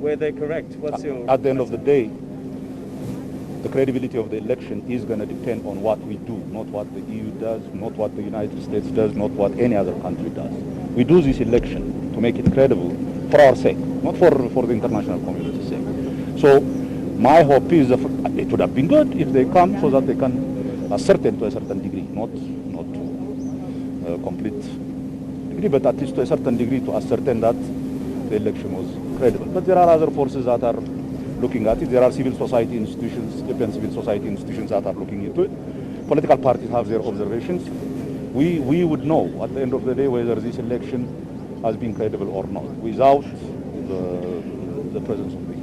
Were they correct? What's your... At the end of the day, the credibility of the election is going to depend on what we do, not what the EU does, not what the United States does, not what any other country does. We do this election to make it credible for our sake, not for the international community's sake. So my hope is that it would have been good if they come so that they can ascertain to a certain degree, not to a complete degree, but at least to a certain degree to ascertain that the election was credible. But there are other forces that are looking at it. There are civil society institutions, Ethiopian civil society institutions that are looking into it. Political parties have their observations. We would know at the end of the day whether this election has been credible or not without the presence of the EU.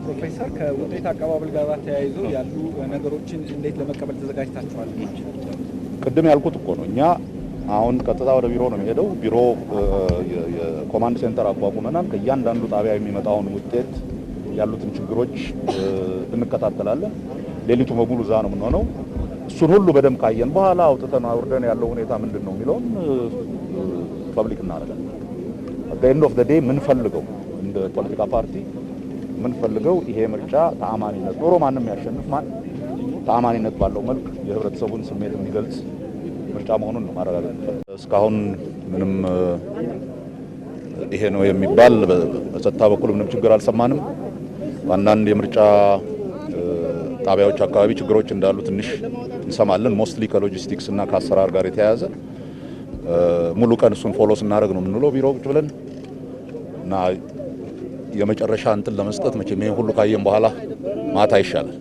ፕሮፌሰር ከውጤት አቀባበል ጋር ተያይዞ ያሉ ነገሮችን እንዴት ለመቀበል ተዘጋጅታችኋል? ቅድም ያልኩት እኮ ነው። እኛ አሁን ቀጥታ ወደ ቢሮ ነው የሚሄደው። ቢሮ የኮማንድ ሴንተር አቋቁመናል። ከእያንዳንዱ ጣቢያ የሚመጣውን ውጤት ያሉትን ችግሮች እንከታተላለን። ሌሊቱ በሙሉ እዛ ነው የምንሆነው። እሱን ሁሉ በደንብ ካየን በኋላ አውጥተን አውርደን ያለው ሁኔታ ምንድነው የሚለውን ፐብሊክ እናደርጋለን። at the end of the day ምን ፈልገው እንደ ፖለቲካ ፓርቲ ምን ፈልገው ይሄ ምርጫ ተአማኒነት ኖሮ ማንም ያሸንፍ ማን ተአማኒነት ባለው መልክ የህብረተሰቡን ስሜት የሚገልጽ ምርጫ መሆኑን ነው ማረጋገጥ። እስካሁን ምንም ይሄ ነው የሚባል በጸጥታ በኩል ምንም ችግር አልሰማንም። አንዳንድ የምርጫ ጣቢያዎች አካባቢ ችግሮች እንዳሉ ትንሽ እንሰማለን። ሞስትሊ ከሎጂስቲክስ እና ከአሰራር ጋር የተያያዘ ሙሉ ቀን እሱን ፎሎ ስናደርግ ነው የምንውለው ቢሮ ቁጭ ብለን እና የመጨረሻ እንትን ለመስጠት መቼም ይሄን ሁሉ ካየን በኋላ ማታ ይሻላል።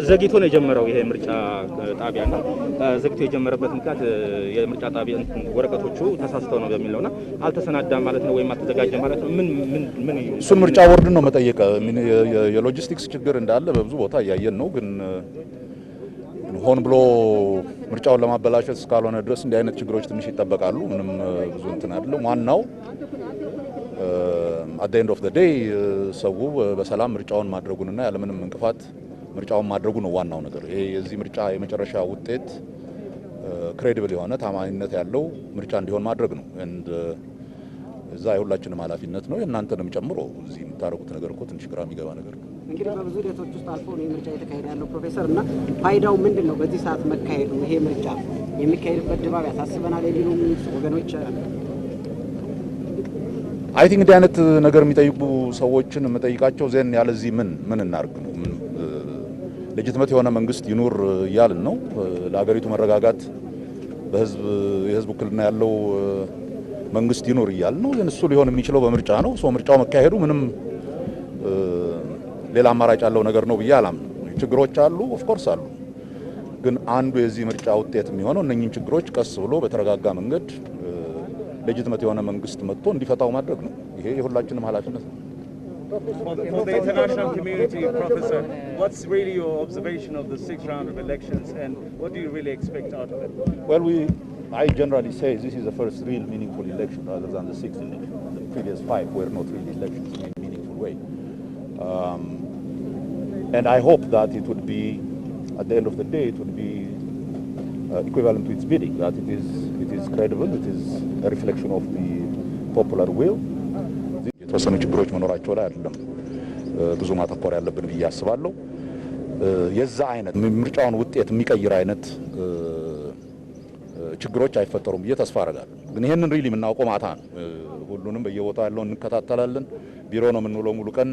ዘግይቶ ነው የጀመረው ይሄ ምርጫ ጣቢያና ዘግይቶ የጀመረበት ምክንያት የምርጫ ጣቢያ ወረቀቶቹ ተሳስተው ነው በሚል ነውና አልተሰናዳም ማለት ነው ወይም አልተዘጋጀም ማለት ነው። ምን እሱን ምርጫ ቦርድን ነው መጠየቅ። የሎጂስቲክስ ችግር እንዳለ በብዙ ቦታ እያየን ነው። ግን ሆን ብሎ ምርጫውን ለማበላሸት እስካልሆነ ድረስ እንዲህ አይነት ችግሮች ትንሽ ይጠበቃሉ። ምንም ብዙ እንትን አይደለም። ዋናው at the end of the day ሰው በሰላም ምርጫውን ማድረጉንና ያለምንም እንቅፋት ምርጫውን ማድረጉ ነው ዋናው ነገር። ይሄ የዚህ ምርጫ የመጨረሻ ውጤት ክሬዲብል የሆነ ታማኝነት ያለው ምርጫ እንዲሆን ማድረግ ነው። እዛ የሁላችንም ኃላፊነት ነው፣ የእናንተንም ጨምሮ። እዚህ የምታደርጉት ነገር እኮ ትንሽ ግራ የሚገባ ነገር ነው። እንግዲህ በብዙ ሂደቶች ውስጥ አልፎ ነው ምርጫ የተካሄደ ያለው ፕሮፌሰር፣ እና ፋይዳው ምንድን ነው በዚህ ሰዓት መካሄዱ? ይሄ ምርጫ የሚካሄድበት ድባብ ያሳስበናል የሚሉ ወገኖች አይ ቲንክ እንዲህ አይነት ነገር የሚጠይቁ ሰዎችን የምጠይቃቸው ዜን ያለዚህ ምን እናርግ ነው። ሌጂቲሜት የሆነ መንግስት ይኑር እያልን ነው። ለሀገሪቱ መረጋጋት የህዝብ ውክልና ያለው መንግስት ይኑር እያልን ነው። እሱ ሊሆን የሚችለው በምርጫ ነው። ምርጫው መካሄዱ ምንም ሌላ አማራጭ ያለው ነገር ነው ብዬ አላምንም። ችግሮች አሉ፣ ኦፍ ኮርስ አሉ። ግን አንዱ የዚህ ምርጫ ውጤት የሚሆነው እነኚህን ችግሮች ቀስ ብሎ በተረጋጋ መንገድ ሌጂቲሜት የሆነ መንግስት መጥቶ እንዲፈታው ማድረግ ነው። ይሄ የሁላችንም ኃላፊነት ነው። For the international community, Professor, what's really your observation of the 6th round of elections and what do you really expect out of it? Well, I generally say this is the first real meaningful election rather than the 6th election. The previous 5 were not really elections in a meaningful way. And I hope that it would be, at the end of the day, it would be equivalent to its bidding, that it is credible, it is a reflection of the popular will. የተወሰኑ ችግሮች መኖራቸው ላይ አይደለም ብዙ ማተኮር ያለብን ብዬ አስባለሁ። የዛ አይነት ምርጫውን ውጤት የሚቀይር አይነት ችግሮች አይፈጠሩም ብዬ ተስፋ አደርጋለሁ። ግን ይሄንን ሪሊ የምናውቀው ማታ ነው። ሁሉንም በየቦታው ያለውን እንከታተላለን። ቢሮ ነው የምንውለው ሙሉ ቀን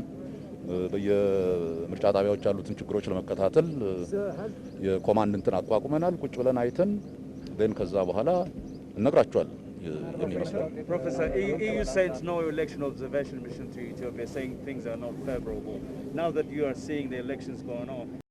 በየምርጫ ጣቢያዎች ያሉትን ችግሮች ለመከታተል የኮማንድ እንትን አቋቁመናል። ቁጭ ብለን አይተን ከዛ በኋላ እነግራቸዋለን። Professor, EU sent no election observation mission to Ethiopia saying things are not favorable. Now that you are seeing the elections going on,